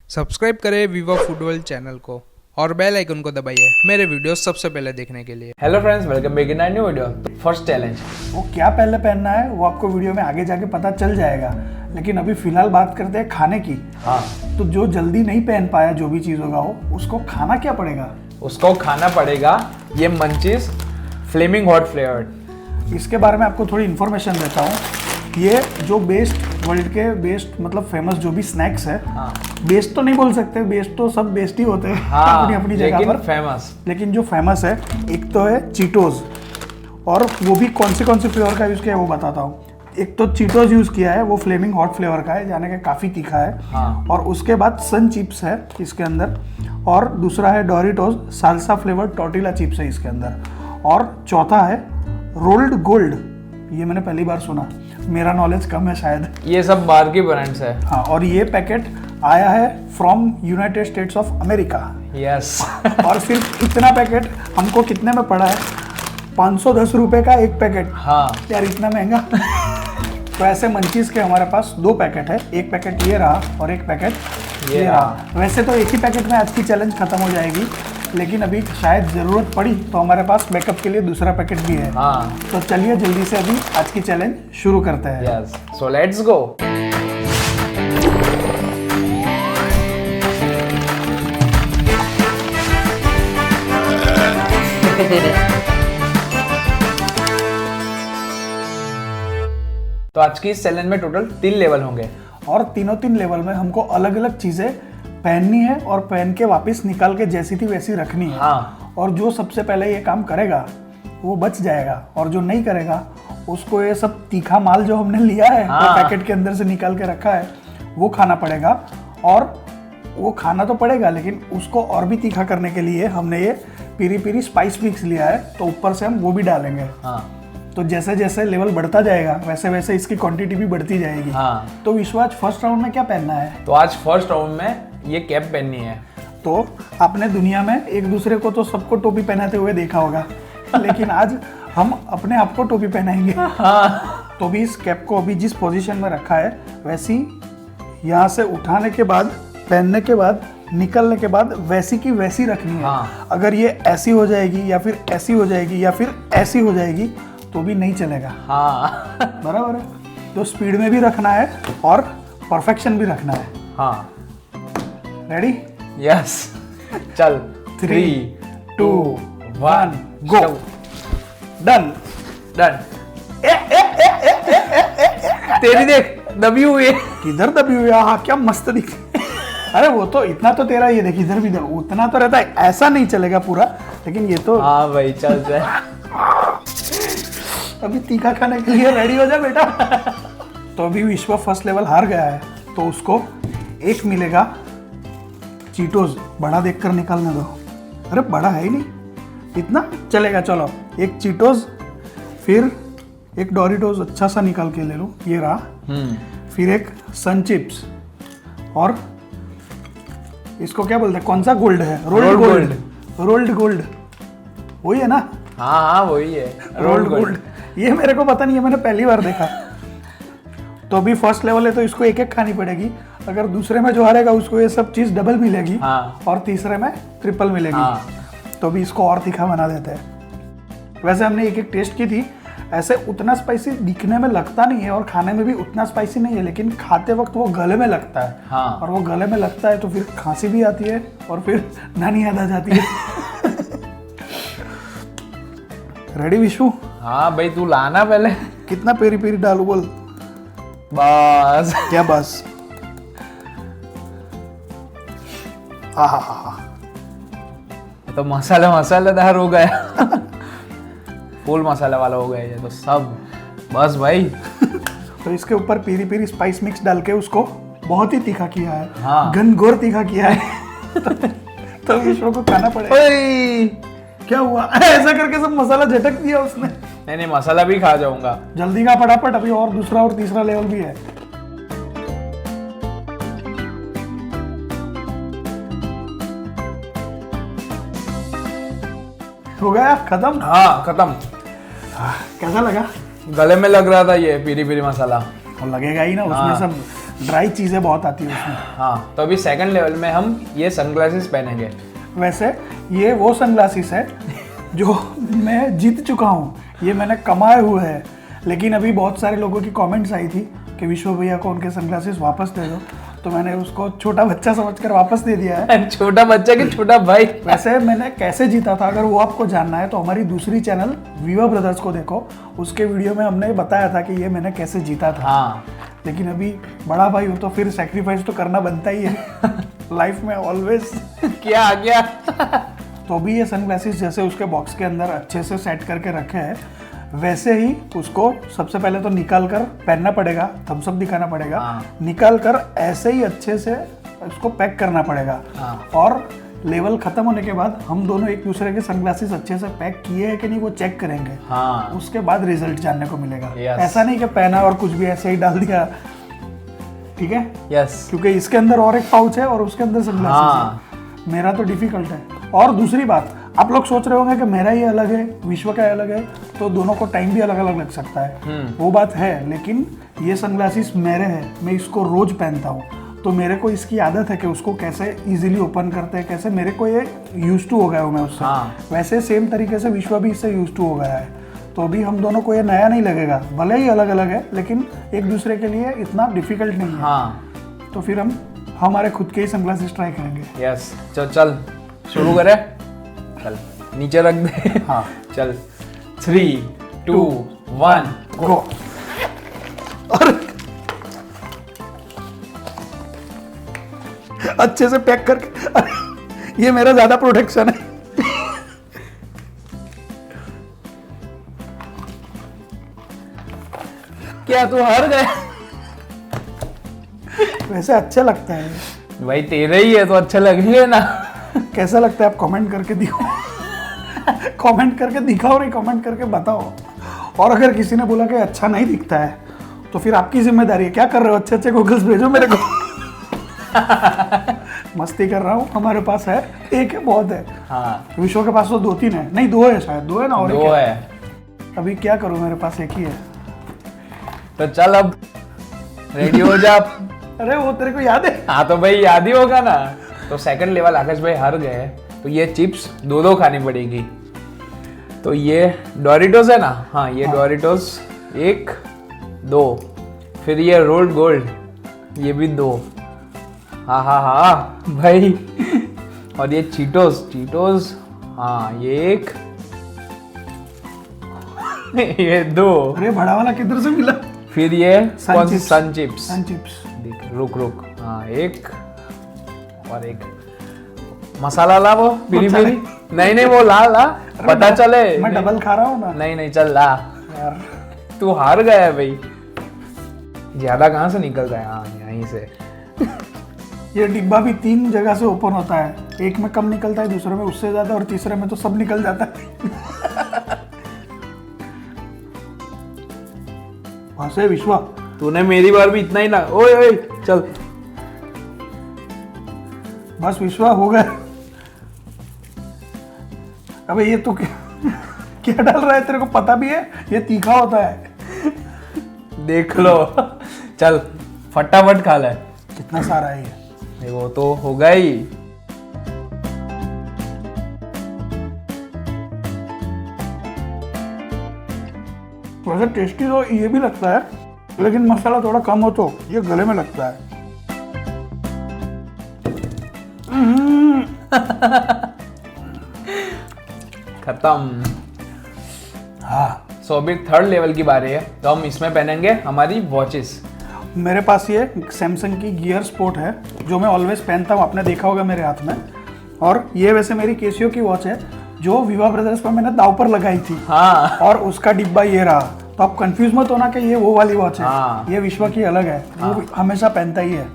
Subscribe करें विवा food world channel को और बेल आइकन को दबाइए मेरे वीडियोस सबसे पहले देखने के लिए। Hello friends, welcome back in new video. First challenge, वो क्या पहले पहनना है वो आपको वीडियो में आगे जाके पता चल जाएगा, लेकिन अभी फिलहाल बात करते हैं खाने की। हाँ, तो जो जल्दी नहीं पहन पाया जो भी चीज़ होगा वो उसको खाना क्या पड़ेगा? उसको खाना पड़ेगा ये मंचीज फ्लेमिंग हॉट फ्लेवर्ड। इसके बारे में आपको थोड़ी इन्फॉर्मेशन देता हूँ। ये जो बेस्ट वर्ल्ड के बेस्ट मतलब फेमस जो भी स्नैक्स है, हाँ, बेस्ट तो नहीं बोल सकते, बेस्ट तो सब बेस्ट ही होते हैं हाँ, अपनी अपनी जगह पर। फेमस, लेकिन जो फेमस है एक तो है चीटोज, और वो भी कौन से फ्लेवर का यूज़ किया है वो बताता हूँ। एक तो चीटोज यूज़ किया है, वो फ्लेमिंग हॉट फ्लेवर का है, यानी कि काफ़ी तीखा है। हाँ, और उसके बाद सन चिप्स है इसके अंदर, और दूसरा है Doritos salsa flavoured tortilla chips है इसके अंदर, और चौथा है रोल्ड गोल्ड। ये मैंने पहली बार सुना, मेरा नॉलेज कम है शायद। ये सब बाहर की ब्रांड्स है। हाँ, और ये पैकेट आया है from United states of America. Yes. और सिर्फ इतना पैकेट हमको कितने में पड़ा है? 510 रुपये का एक पैकेट। हाँ यार इतना महंगा। तो ऐसे मंचीज के हमारे पास 2 पैकेट है, एक पैकेट ये रहा और एक पैकेट ये रहा। वैसे तो एक ही पैकेट में आज की चैलेंज खत्म हो जाएगी, लेकिन अभी शायद ज़रूरत पड़ी तो हमारे पास बैकअप के लिए दूसरा पैकेट भी है। हाँ, तो चलिए जल्दी से अभी आज की चैलेंज शुरू करते हैं। Yes, so let's go. तो आज की इस चैलेंज में टोटल 3 लेवल होंगे, और तीन लेवल में हमको अलग अलग चीज़ें पहननी है और पहन के वापस निकाल के जैसी थी वैसी रखनी है। हाँ, और जो सबसे पहले ये काम करेगा वो बच जाएगा, और जो नहीं करेगा उसको ये सब तीखा माल जो हमने लिया है, हाँ, वो पैकेट के अंदर से निकाल के रखा है, वो खाना पड़ेगा। और वो खाना तो पड़ेगा, लेकिन उसको और भी तीखा करने के लिए हमने ये पीरी पीरी स्पाइस मिक्स लिया है, तो ऊपर से हम वो भी डालेंगे। हाँ, तो जैसे जैसे लेवल बढ़ता जाएगा वैसे वैसे इसकी क्वांटिटी भी बढ़ती जाएगी। हाँ। तो विश्वास, फर्स्ट राउंड में क्या पहनना है? तो आज फर्स्ट राउंड में ये कैप पहननी है। तो आपने दुनिया में एक दूसरे को तो सबको टोपी पहनाते हुए देखा होगा, लेकिन आज हम अपने आप को टोपी पहनाएंगे। हाँ, तो भी इस कैप को अभी जिस पोजीशन में रखा है वैसी यहाँ से उठाने के बाद, पहनने के बाद, निकलने के बाद वैसी की वैसी रखनी है। हाँ। अगर ये ऐसी हो जाएगी या फिर ऐसी हो जाएगी या फिर ऐसी हो जाएगी तो भी नहीं चलेगा। हाँ, बराबर है। तो स्पीड में भी रखना है और परफेक्शन भी रखना है। हाँ, रेडी? यस, चल 3 2 1 गो। डन। डन। तेरी देख दबी हुई है। किधर दबी हुई है? हाँ, क्या मस्त दिख। अरे वो तो इतना तो तेरा, ये देख इधर भी इधर उतना तो रहता है, ऐसा नहीं चलेगा पूरा, लेकिन ये तो। हाँ भाई, चल चल। अभी तीखा खाने के लिए रेडी हो जा बेटा। तो अभी विश्व फर्स्ट लेवल हार गया है, तो उसको एक मिलेगा चीटोज। बड़ा देखकर निकालने दो। अरे बड़ा है ही नहीं, इतना चलेगा। चलो, एक चीटोज, फिर एक डोरिटोज अच्छा सा निकाल के ले लो, ये रहा। फिर एक सन चिप्स, और इसको क्या बोलते हैं, कौन सा गोल्ड है? Rolled gold. रोल्ड गोल्ड वही है ना? हाँ हाँ, वही है, रोल्ड गोल्ड। ये मेरे को पता नहीं है, मैंने पहली बार देखा। तो अभी फर्स्ट लेवल है तो इसको एक एक खानी पड़ेगी। अगर दूसरे में जो हारेगा उसको ये सब चीज़ डबल मिलेगी। हाँ। और तीसरे में ट्रिपल मिलेगी। हाँ। तो अभी इसको और तीखा बना देते हैं। वैसे हमने एक एक टेस्ट की थी, ऐसे उतना स्पाइसी दिखने में लगता नहीं है और खाने में भी उतना स्पाइसी नहीं है, लेकिन खाते वक्त वो गले में लगता है। हाँ। और वो गले में लगता है तो फिर खांसी भी आती है और फिर नानी याद आ जाती है। रेडी विशु? हाँ भाई, तू लाना पहले। कितना पेरी पेरी डालू बोल? बस। क्या बस? आहा, तो मसाला मसालेदार हो गया। फुल मसाला वाला हो गया ये तो सब। बस भाई। तो इसके ऊपर पेरी पेरी स्पाइस मिक्स डाल के उसको बहुत ही तीखा किया है। हाँ। घनघोर तीखा किया है। तो विश्व को खाना पड़ेगा। ओए, क्या हुआ? ऐसा करके सब मसाला झटक दिया उसने। नहीं, मसाला भी खा जाऊंगा। जल्दी का फटाफट, अभी और दूसरा और तीसरा लेवल भी है। हो गया खत्म? हाँ, खत्म। कैसा लगा? गले में लग रहा था ये पीरी पीरी मसाला। और लगेगा ही ना, उसमें सब ड्राई चीज़ें बहुत आती है उसमें। हाँ, तो अभी सेकंड लेवल में हम ये सनग्लासेस पहनेंगे। वैसे ये वो सनग्लासेस है जो मैं जीत चुका हूँ, ये मैंने कमाए हुए हैं। लेकिन अभी बहुत सारे लोगों की कमेंट्स आई थी कि विश्व भैया को उनके सनग्लासेस वापस दे दो, तो मैंने उसको छोटा बच्चा समझकर वापस दे दिया है। छोटा बच्चा कि छोटा भाई? वैसे मैंने कैसे जीता था, अगर वो आपको जानना है तो हमारी दूसरी चैनल विवा ब्रदर्स को देखो, उसके वीडियो में हमने बताया था कि ये मैंने कैसे जीता था। हाँ, लेकिन अभी बड़ा भाई हूँ तो फिर सेक्रीफाइस तो करना बनता ही है लाइफ में ऑलवेज। क्या आ गया? तो अभी ये सनग्लासेस जैसे उसके बॉक्स के अंदर अच्छे से सेट करके रखे हैं, वैसे ही उसको सबसे पहले तो निकाल कर पहनना पड़ेगा, थम्स अप दिखाना पड़ेगा। हाँ। निकाल कर ऐसे ही अच्छे से उसको पैक करना पड़ेगा। हाँ। और लेवल खत्म होने के बाद हम दोनों एक दूसरे के सनग्लासेस अच्छे से पैक किए हैं कि नहीं वो चेक करेंगे। हाँ, उसके बाद रिजल्ट जानने को मिलेगा। Yes. ऐसा नहीं कि पहना और कुछ भी ऐसे ही डाल दिया, ठीक है? यस। क्योंकि इसके अंदर और एक पाउच है और उसके अंदर सनग्लासेस हाँ। है। मेरा तो डिफिकल्ट है। और दूसरी बात, आप लोग सोच रहे होंगे कि मेरा ही अलग है, विश्व का अलग है, तो दोनों को टाइम भी अलग अलग लग सकता है। वो बात है, लेकिन ये सनग्लासेस मेरे हैं, मैं इसको रोज पहनता हूँ, तो मेरे को इसकी आदत है कि उसको कैसे इजीली ओपन करते हैं, कैसे मेरे को ये यूज टू हो गया हूँ मैं उससे। हाँ। वैसे सेम तरीके से विश्व भी इससे यूज टू हो गया है। तो अभी हम दोनों को ये नया नहीं लगेगा, भले ही अलग अलग है, लेकिन एक दूसरे के लिए इतना डिफिकल्ट नहीं है। हाँ, तो फिर हम हमारे खुद के ही सनग्लासेस ट्राई करेंगे। यस। चल शुरू करें। चल नीचे रख दे। हाँ। चल 3, 2, 1 गो। और अच्छे से पैक करके, अरे ये मेरा ज्यादा प्रोटेक्शन है। क्या तू हार गया? वैसे अच्छा लगता है। भाई तेरे ही है तो अच्छा लगेगा ना। कैसा लगता है आप कमेंट करके दिखाओ। कमेंट करके दिखाओ, नहीं कमेंट करके बताओ। और अगर किसी ने बोला कि अच्छा नहीं दिखता है तो फिर आपकी जिम्मेदारी है। क्या कर रहे हो, अच्छे अच्छे गूगल्स भेजो मेरे को। मस्ती कर रहा हूँ, हमारे पास है, एक है, बहुत है। हाँ, विश्व के पास तो 2-3 है, नहीं 2 है शायद, 2 है ना, और एक 2 है। है। अभी क्या करूँ, मेरे पास एक ही है। तो चल अब रेडी हो जा। अरे वो तेरे को याद है? हाँ तो भाई याद ही होगा ना। तो सेकंड लेवल आकाश भाई हार गए, तो ये चिप्स 2 खानी पड़ेगी। तो ये डोरिटोस है ना, हाँ ये डोरिटोस 1, 2, फिर ये रोल्ड गोल्ड, ये भी 2। हाँ हाँ हाँ भाई। और ये चीटोस, हाँ ये 1, ये 2। अरे बड़ा वाला किधर से मिला? फिर ये कौन सी? सन चिप्स। सन चिप्स। देख रुक, हाँ 1 और 1। मसाला ला वो पीरी पीरी। नहीं वो ला पता चले। मैं डबल खा रहा हूँ ना। नहीं चल ला यार तू हार गया है भाई। ज्यादा कहाँ से निकलता है? हाँ यहीं से। ये डिब्बा भी 3 जगह से ओपन होता है, एक में कम निकलता है, दूसरे में उससे ज्यादा, और तीसरे में तो सब निकल जाता है। वहां से विश्वा, तूने मेरी बार भी इतना ही ना। ओए चल बस विश्वा हो गया। अबे ये तो क्या डाल रहा है, तेरे को पता भी है ये तीखा होता है। देख लो। चल फटाफट खा ले। कितना सारा है ये। वो तो होगा ही। वैसे टेस्टी तो ये भी लगता है, लेकिन मसाला थोड़ा कम हो तो ये गले में लगता है। खत्म। हाँ, सो अभी थर्ड लेवल की बारी है, तो हम इसमें पहनेंगे हमारी वॉचेस। मेरे पास ये सैमसंग की गियर स्पोर्ट है जो मैं ऑलवेज पहनता हूँ, आपने देखा होगा मेरे हाथ में। और ये वैसे मेरी केसियो की वॉच है जो विवा ब्रदर्स पर मैंने दाव पर लगाई थी। हाँ। और उसका डिब्बा ये रहा, तो आप कंफ्यूज मत होना कि ये वो वाली वॉच है। हाँ। ये विश्व की अलग है। हाँ। वो हमेशा पहनता ही है।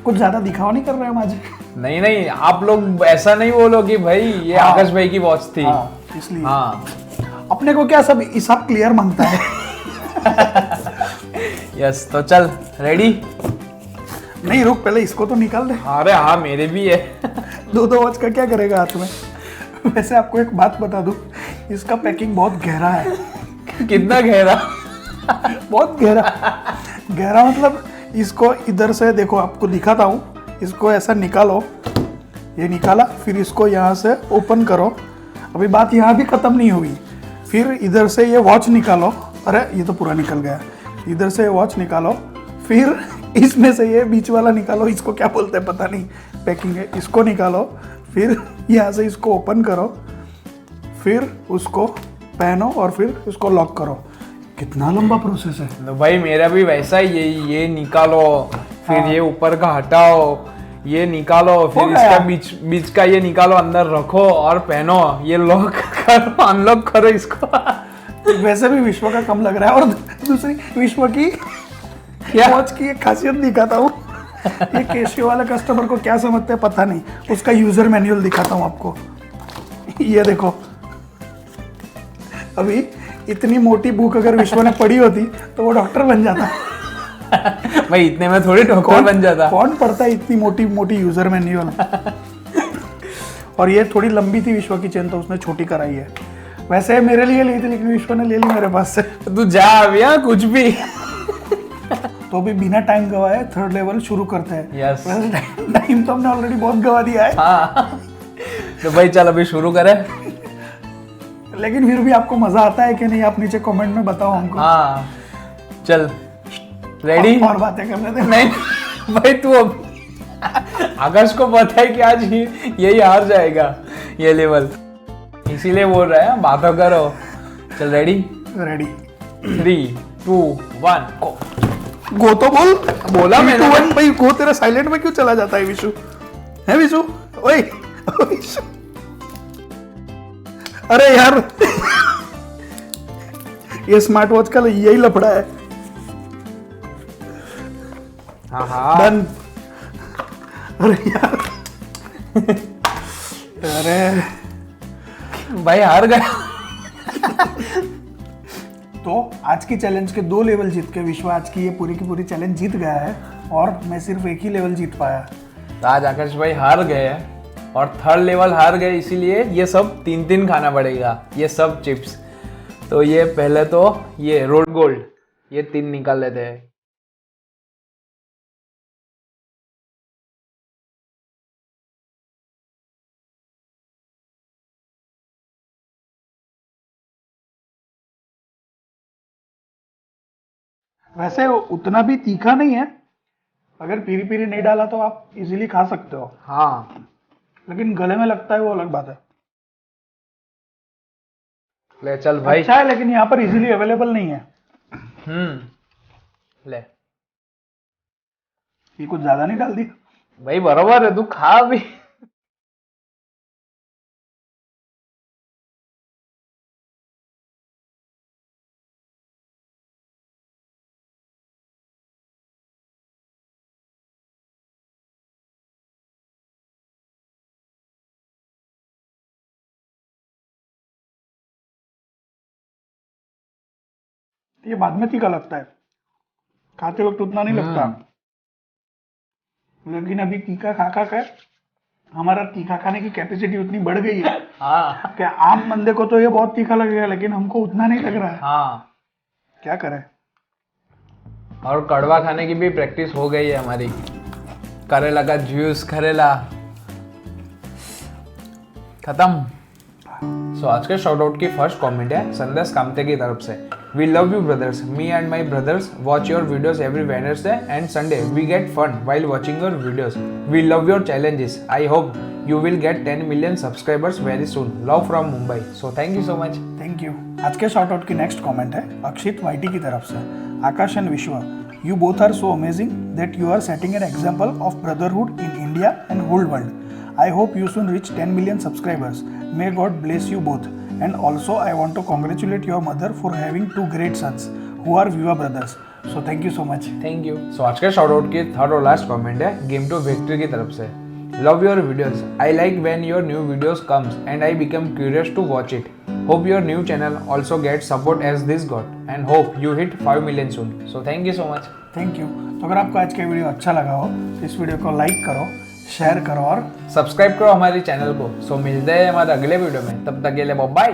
कुछ ज्यादा दिखावा नहीं कर रहे हम आज। नहीं आप लोग ऐसा नहीं बोलो कि भाई ये हाँ। आकाश भाई की वॉच थी। हाँ, इसलिए हाँ। अपने को क्या सब हिसाब क्लियर मांगता है। यस तो चल रेडी। नहीं रुक, पहले इसको तो निकाल दे। अरे हाँ मेरे भी है। 2 वॉच का क्या करेगा हाथ में। वैसे आपको एक बात बता दूं, इसका पैकिंग बहुत गहरा है। कितना गहरा? बहुत गहरा। गहरा मतलब इसको इधर से देखो, आपको दिखाता हूँ, इसको ऐसा निकालो, ये निकाला, फिर इसको यहाँ से ओपन करो। अभी बात यहाँ भी ख़त्म नहीं हुई। फिर इधर से ये वॉच निकालो, अरे ये तो पूरा निकल गया। इधर से वॉच निकालो, फिर इसमें से ये बीच वाला निकालो, इसको क्या बोलते हैं पता नहीं, पैकिंग है, इसको निकालो, फिर यहाँ से इसको ओपन करो, फिर उसको पहनो और फिर उसको लॉक करो। कितना लंबा प्रोसेस है। तो भाई मेरा भी वैसा ही, ये निकालो, फिर ये ऊपर का हटाओ, ये निकालो, फिर इसका बीच का ये निकालो, अंदर रखो और पहनो, ये लॉक करो, अनलॉक करो इसको। वैसे भी विश्व का कम लग रहा है। और दूसरी विश्व की वॉच की एक खासियत दिखाता हूँ। ये केशियो वाले कस्टमर को क्या समझते हैं पता नहीं, उसका यूजर मैनुअल दिखाता हूँ आपको। ये देखो, अभी इतनी मोटी बुक अगर विश्व ने पढ़ी होती तो वो डॉक्टर बन जाता। भाई इतने में थोड़ी डॉक्टर बन जाता। कौन पढ़ता है इतनी मोटी मोटी यूजर मैनुअल। और ये थोड़ी लंबी थी विश्व की चेन, तो उसने छोटी कराई है। वैसे मेरे लिए ली थी, लेकिन विश्व ने ले ली मेरे पास से। तू जा अभी, हाँ कुछ भी। तो अभी बिना टाइम गवाए थर्ड लेवल शुरू करते हैं। Yes. टाइम तो हमने ऑलरेडी बहुत गवा दिया है। हाँ तो भाई चल अभी शुरू करें। लेकिन फिर भी आपको मजा आता है कि नहीं, आप नीचे कमेंट में बताओ हमको। हाँ चल, रेडी? और बातें करने दे। नहीं भाई तू अब, आकाश को पता है कि आज यही हार जाएगा ये लेवल, इसीलिए बोल रहा है बातों करो। चल रेडी? रेडी। 3, 2, 1 गो। गो तो बोल। बोला मैंने। 3, 2, 1 भाई गो। तेरा साइलेंट में क्यों चला जाता है विशु? है विशु? ओए विशु, अरे यार ये स्मार्ट वॉच का यही लफड़ा है। हाँ हाँ डन। अरे यार अरे भाई हार गया। तो आज की चैलेंज के 2 लेवल जीत के विश्व आज की ये पूरी की पूरी चैलेंज जीत गया है, और मैं सिर्फ एक ही लेवल जीत पाया। तो आज आकाश भाई हार गए और थर्ड लेवल हार गए, इसीलिए ये सब 3-3 खाना पड़ेगा, ये सब चिप्स। तो ये पहले तो ये रोड गोल्ड, ये 3 निकाल लेते हैं। वैसे उतना भी तीखा नहीं है, अगर पीरी पीरी नहीं डाला तो आप इजीली खा सकते हो, हाँ लेकिन गले में लगता है वो अलग बात है। ले चल भाई। अच्छा है, लेकिन यहाँ पर इजीली अवेलेबल नहीं है। ले ये कुछ ज्यादा नहीं डाल दी भाई, बराबर है, तू खा भी। ये बाद में तीखा लगता है, खाते वक्त उतना नहीं लगता। लेकिन अभी तीखा खा खा कर हमारा तीखा खाने की कैपेसिटी उतनी बढ़ गई है हाँ कि आम बंदे को तो ये बहुत तीखा लगेगा, लेकिन हमको उतना नहीं लग रहा है। हाँ, क्या करें। और कड़वा खाने की भी प्रैक्टिस हो गई है हमारी। करेला का जूस, करेला खत्म। सो आज के शॉर्ट आउट की फर्स्ट कमेंट है संदेश कामते की तरफ से। We love you brothers, me and my brothers watch your videos every Wednesday and Sunday. We get fun while watching your videos. We love your challenges. I hope you will get 10 million subscribers very soon. Love from Mumbai. So thank you so much. Thank you. आज के shout out की next comment है Akshit YT की तरफ से। Aakash and Vishwa, you both are so amazing that you are setting an example of brotherhood in India and whole world. I hope you soon reach 10 million subscribers. May God bless you both. And also I want to congratulate your mother for having 2 great sons who are Viva brothers. So thank you so much. Thank you. So आज के shout out की third और last comment है game to victory की तरफ से। Love your videos, I like when your new videos comes and I become curious to watch it. Hope your new channel also get support as this got and hope you hit 5 million soon. So thank you so much. Thank you. तो अगर आपको आज का video अच्छा लगा हो तो इस वीडियो को लाइक करो, शेयर करो और सब्सक्राइब करो हमारे चैनल को। सो मिलते हैं हमारे अगले वीडियो में, तब तक के लिए बाय।